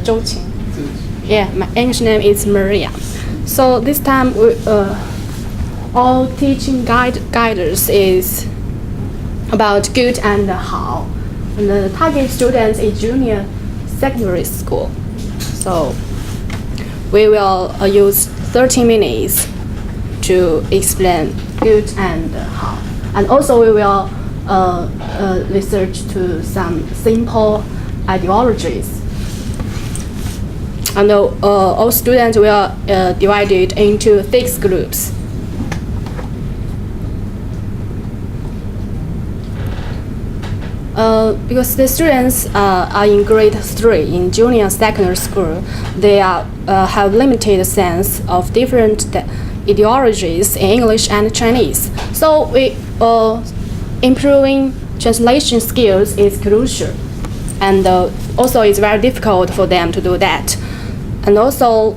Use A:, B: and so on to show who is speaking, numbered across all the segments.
A: Zhou Qing. Yeah, my English name is Maria. So this time, all teaching guidance is about good and how. And the target students is junior secondary school. So we will use 30 minutes to explain good and how. And also we will research to some simple ideologies. And all students will divided into 6 groups. Because the students are in grade 3 in junior secondary school, they have limited sense of different ideologies in English and Chinese. So improving translation skills is crucial, and also it's very difficult for them to do that. And also,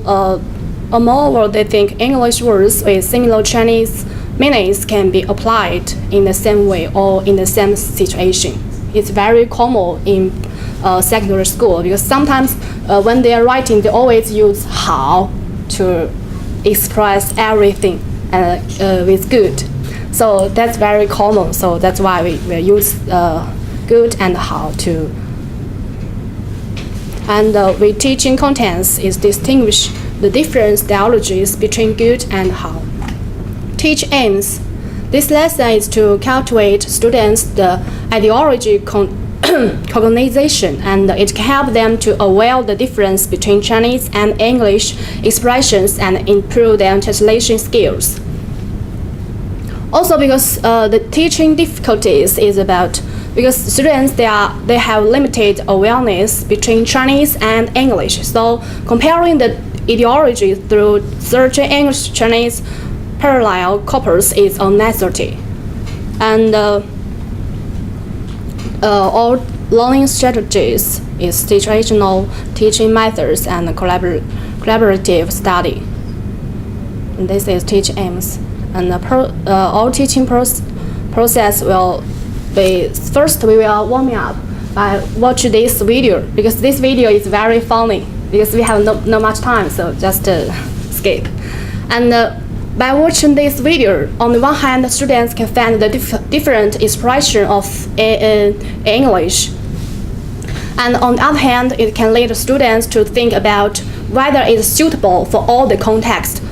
A: moreover, they think English words with similar Chinese meanings can be applied in the same way or in the same situation. It's very common in secondary school, because sometimes when they are writing, they always use 好 to express everything with good. So that's very common. So that's why we use good and 好 to. And we teaching contents is distinguish the different theologies between good and 好. Teach aims. This lesson is to cultivate students the ideology cognition, and it can help them to aware the difference between Chinese and English expressions and improve their translation skills. Also, because the teaching difficulties is about because students they have limited awareness between Chinese and English. So comparing the ideology through searching English Chinese parallel couples is unnecessary, and all learning strategies is situational teaching methods and collaborative study. And this is teach aims, and all teaching process will be first we will warm up by watch this video, because this video is very funny, because we have no much time, so just skip. And by watching this video, on the one hand, students can find the different expression of English. And on the other hand, it can lead students to think about whether it's suitable for all the context.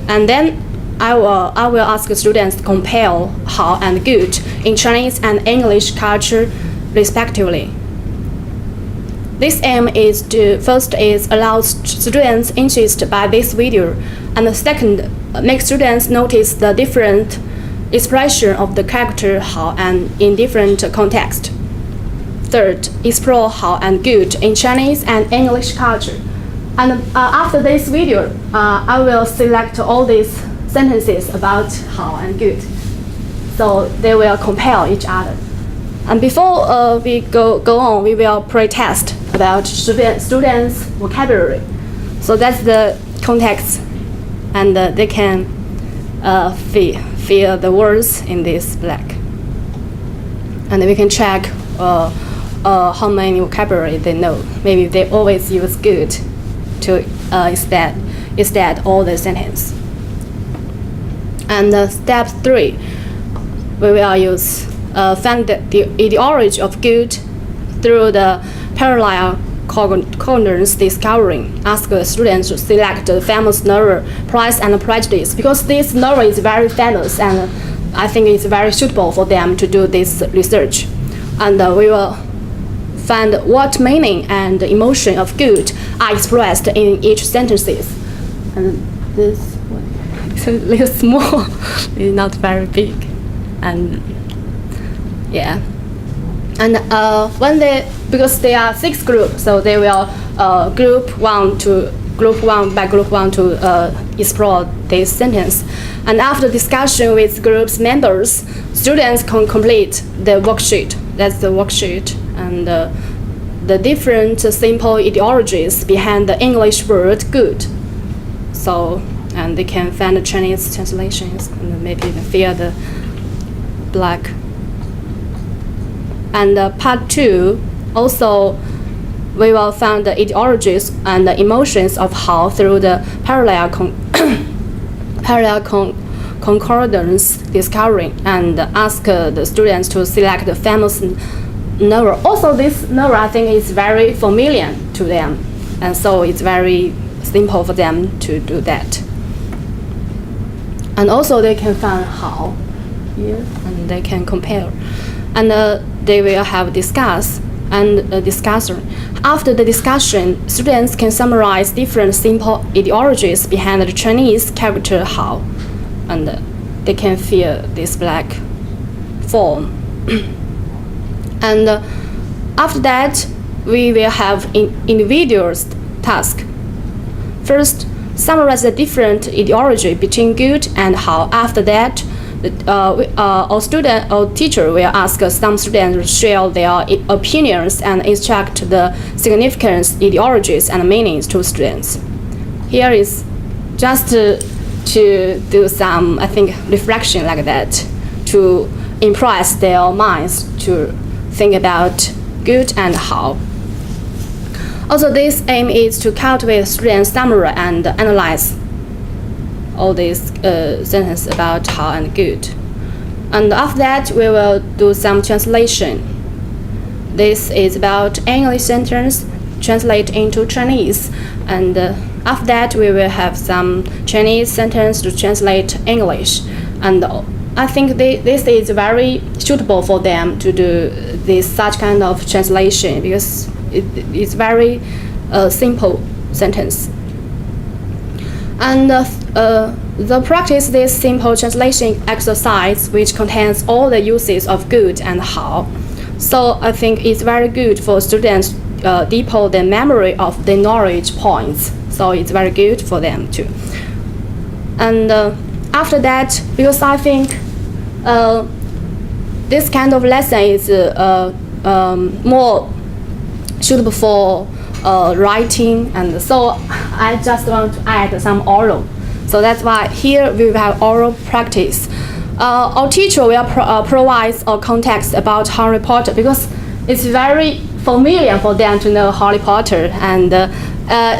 A: And then I will ask students to compare how and good in Chinese and English culture respectively. This aim is to first is allow students interested by this video, and the second make students notice the different expression of the character how and in different context. Third, explore how and good in Chinese and English culture. And after this video, I will select all these sentences about how and good, so they will compare each other. And before we go on, we will pre-test about students' vocabulary. So that's the context, and they can fill the words in this blank. And we can check how many vocabulary they know. Maybe they always use good to instead all the sentence. And step 3, we will use find the ideology of good through the parallel corners discovering. Ask the students to select the famous novel Pride and Prejudice, because this novel is very famous, and I think it's very suitable for them to do this research. And we will find what meaning and emotion of good are expressed in each sentences. And this one is a little small, it's not very big. And yeah. And because they are 6 groups, so they will group one by group one to explore this sentence. And after discussion with groups members, students can complete the worksheet. That's the worksheet, and the different simple ideologies behind the English word good. So, and they can find the Chinese translations, and maybe fill the blank. And part 2 also we will find the ideologies and the emotions of how through the parallel concordance discovering, and ask the students to select the famous novel. Also, this novel I think is very familiar to them, and so it's very simple for them to do that. And also they can find how here, and they can compare, and they will have discuss and discussion. After the discussion, students can summarize different simple ideologies behind the Chinese character how, and they can fill this black form. And after that, we will have individuals task. First, summarize the different ideology between good and how. After that, our student or teacher will ask some students to share their opinions and instruct the significance, ideologies, and meanings to students. Here is just to do some, I think, reflection like that, to impress their minds to think about good and how. Also, this aim is to cultivate students' summary and analyze all these sentences about how and good. And after that, we will do some translation. This is about English sentence translate into Chinese, and after that, we will have some Chinese sentence to translate English. And I think this is very suitable for them to do this such kind of translation, because it's very simple sentence. And the practice this simple translation exercise, which contains all the uses of good and how. So I think it's very good for students deepen the memory of the knowledge points. So it's very good for them too. And after that, because I think this kind of lesson is more suitable for writing, and so I just want to add some oral. So that's why here we will have oral practice. Our teacher will provide a context about Harry Potter, because it's very familiar for them to know Harry Potter. And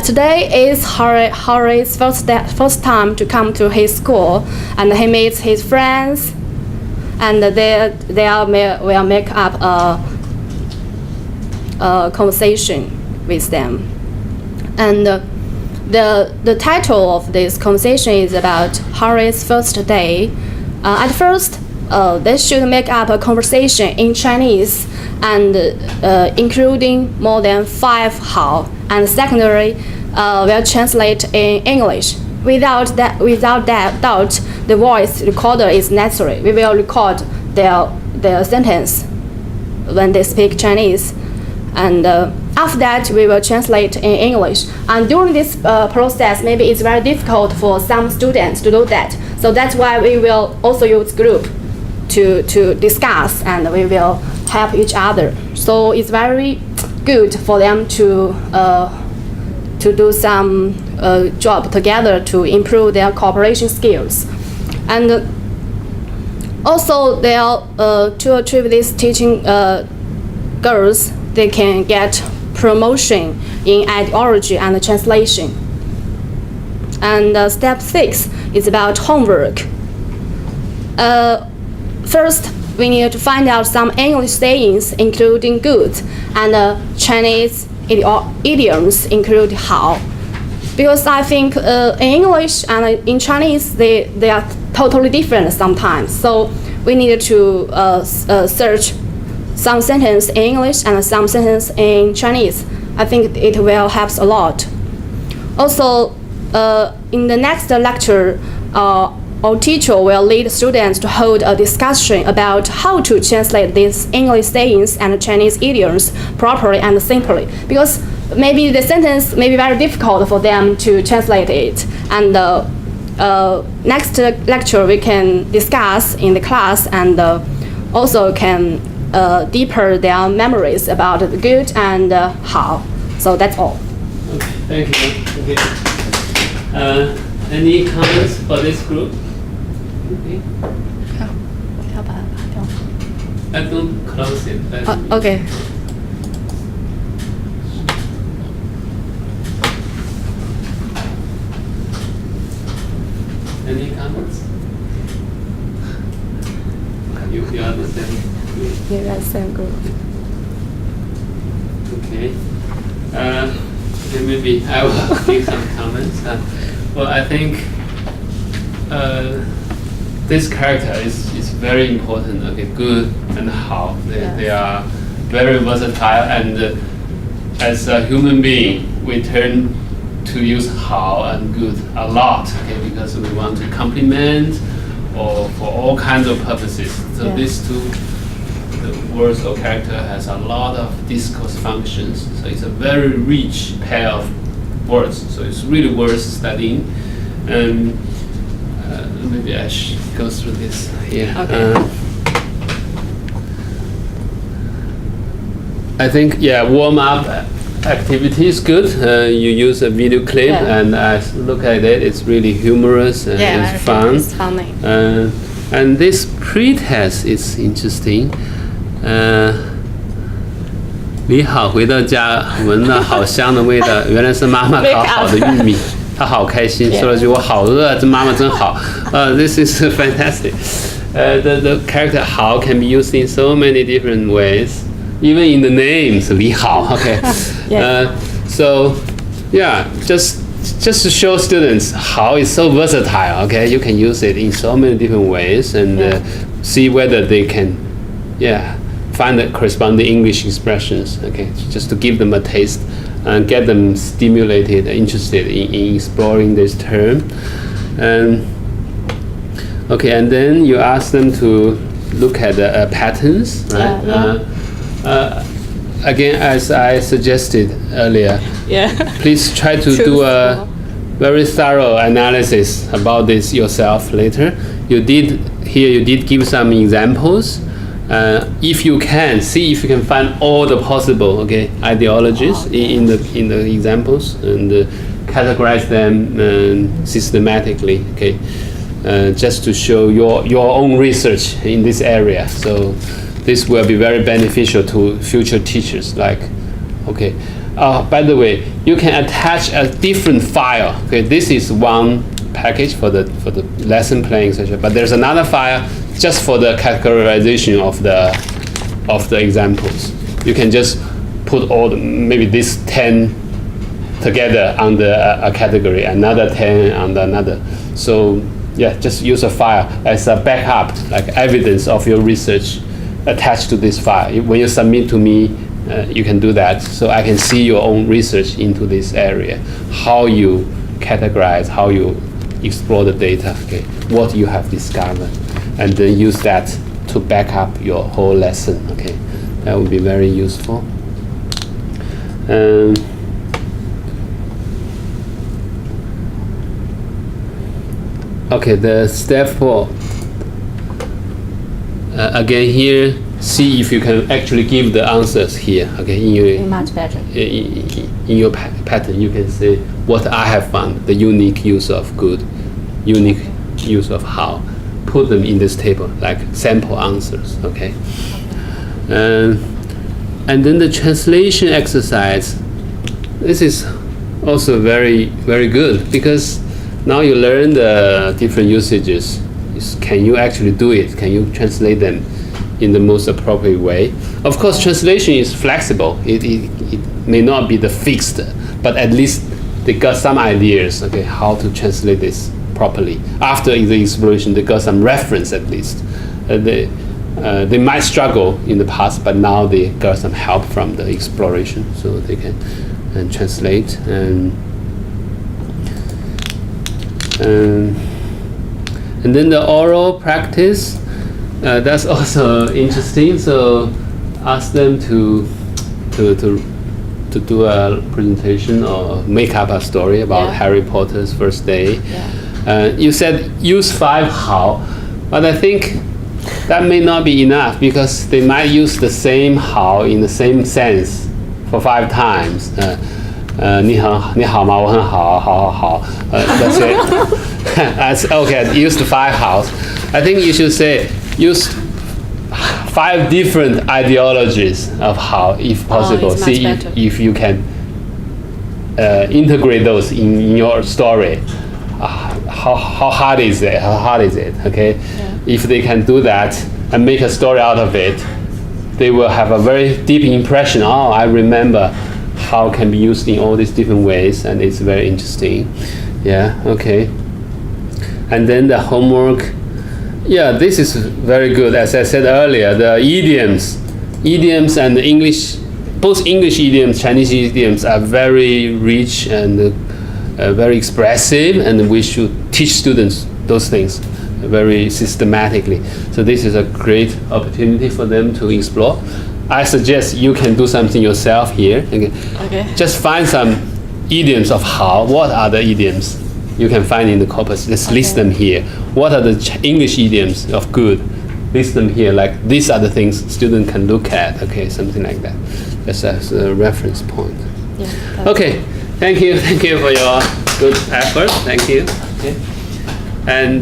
A: today is Harry's first time to come to his school, and he meets his friends, and they will make up a conversation with them. And the title of this conversation is about Harry's first day. At first, they should make up a conversation in Chinese, and including more than 5 how. And secondary, will translate in English. Without that doubt, the voice recorder is necessary. We will record their sentence when they speak Chinese, and after that we will translate in English. And during this process, maybe it's very difficult for some students to do that. So that's why we will also use group to discuss, and we will help each other. So it's very good for them to do some job together to improve their cooperation skills. And also to achieve this teaching girls, they can get promotion in ideology and translation. And step 6 is about homework. First, we need to find out some English sayings including good, and Chinese idioms include how. Because I think in English and in Chinese, they are totally different sometimes. So we need to search some sentence in English and some sentence in Chinese. I think it will help a lot. Also, in the next lecture, our teacher will lead students to hold a discussion about how to translate these English sayings and Chinese idioms properly and simply. Because maybe the sentence may be very difficult for them to translate it. And next lecture we can discuss in the class, and also can deeper their memories about the good and how. So that's all.
B: Okay, thank you. Any comments for this group? Okay. I don't close it.
A: Okay.
B: Any comments? You are the same group.
A: Yeah, same group.
B: Okay. Okay, maybe I will give some comments. Well, I think this character is very important. Okay, good and how they are very versatile, and as a human being, we turn to use how and good a lot. Okay, because we want to complement or for all kinds of purposes. So these two, the words or character has a lot of discourse functions. So it's a very rich pair of words. So it's really worth studying. And maybe I should go through this here.
A: Okay.
B: I think warm up activity is good. You use a video clip, and I look at it. It's really humorous and it's fun.
A: It's funny.
B: And this pre-test is interesting. 你好，回到家闻到好香的味道，原来是妈妈烤好的玉米。他好开心，说了句我好饿，这妈妈真好。This is fantastic. The character 好 can be used in so many different ways. Even in the names, 李好 okay. So, just to show students how it's so versatile, okay? You can use it in so many different ways and see whether they can, find the corresponding English expressions, okay? Just to give them a taste and get them stimulated, interested in exploring this term. Okay, and then you ask them to look at the patterns, right? Again, as I suggested earlier, please try to do a very thorough analysis about this yourself later. You did give some examples. If you can, see if you can find all the possible ideologies in the examples and categorize them systematically. Okay, just to show your own research in this area. So this will be very beneficial to future teachers. By the way, you can attach a different file. Okay, this is one package for the lesson planning session, but there's another file just for the categorization of the examples. You can just put maybe these 10 together under a category, another 10 under another. So just use a file as a backup, like evidence of your research attached to this file. When you submit to me, you can do that, so I can see your own research into this area, how you categorize, how you explore the data, what you have discovered, and then use that to back up your whole lesson. That would be very useful. The step 4. Again here, see if you can actually give the answers here.
A: Much better.
B: In your pattern, you can say what I have found, the unique use of good, unique use of how. Put them in this table, like sample answers. And then the translation exercise. This is also very, very good, because now you learn the different usages. Can you actually do it? Can you translate them in the most appropriate way? Of course, translation is flexible. It may not be the fixed, but at least they got some ideas, how to translate this properly. After the exploration, they got some reference at least. They might struggle in the past, but now they got some help from the exploration, so they can translate. And then the oral practice, that's also interesting. So ask them to do a presentation or make up a story about Harry Potter's first day. You said use 5 how, but I think that may not be enough, because they might use the same how in the same sense for 5 times. 你好吗？我很好，好好好。That's it. That's okay. Use the 5 hows. I think you should say use 5 different ideologies of how, if possible. See if you can integrate those in your story. how hard is it? How hard is it? Okay,
A: Yeah.
B: if they can do that and make a story out of it, they will have a very deep impression. Oh, I remember how it can be used in all these different ways, and it's very interesting. Yeah. Okay. And then the homework. Yeah, this is very good. As I said earlier, the idioms and the English, both English idioms, Chinese idioms are very rich and very expressive, and we should teach students those things very systematically. So this is a great opportunity for them to explore. I suggest you can do something yourself here.
A: Okay.
B: Just find some idioms of how. What are the idioms you can find in the corpus? Just list them here. What are the English idioms of good? List them here. Like these are the things student can look at. Okay, something like that. Just as a reference point.
A: Yeah.
B: Okay. Thank you for your good effort. Thank you. Okay. And